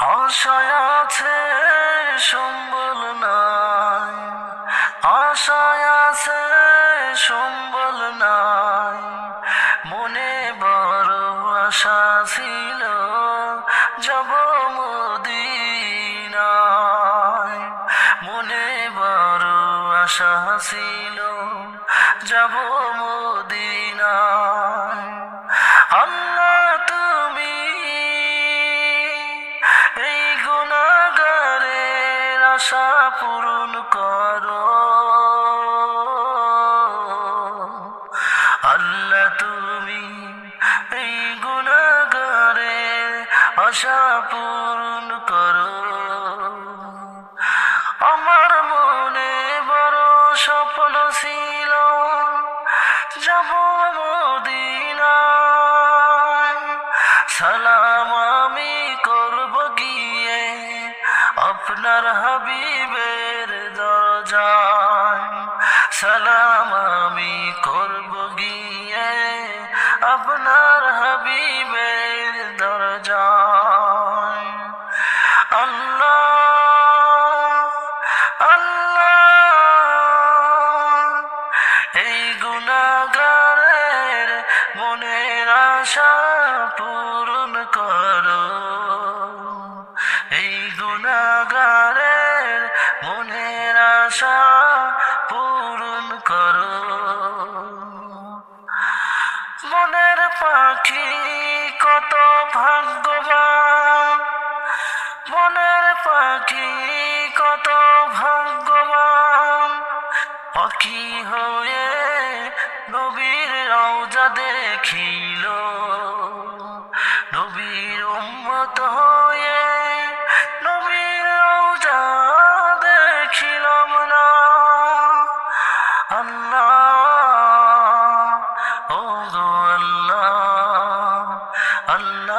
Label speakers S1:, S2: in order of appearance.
S1: আশায় আছে সম্বল নাই, আশায় আছে সম্বল নাই, মনে বড় আশা ছিল যাব মদিনায়, মনে বড় আশা ছিল যাব মদিনায়। আল্লাহ তুমি এই গুনাহগারের আশা পূরণ করো, আল্লাহ তুমি এই গুনাহগারের আশা পূরণ করো। আমার মনে বড় স্বপ্ন ছিল যাব মদিনায়, সালাম আমি করব গিয়ে আপনার হাবিবের দরজায়, সালাম আমি করব গিয়ে আপনার হাবিবের দরজায়। আল্লাহ আল্লাহ এই গুনাহগারের মনের আশা পূরণ করো, এই গুনাহগারের মনের আশা পূরণ করো। মনের পাখি কত ভাগ্যবান, মনের পাখি কত ভাগ্যবান, পাখি হয়ে নবীর রওজা দেখিল, নবীর উম্মত হয়ে নবীর রওজা দেখিলাম না। আল্লাহ ও গো আল্লাহ, আল্লাহ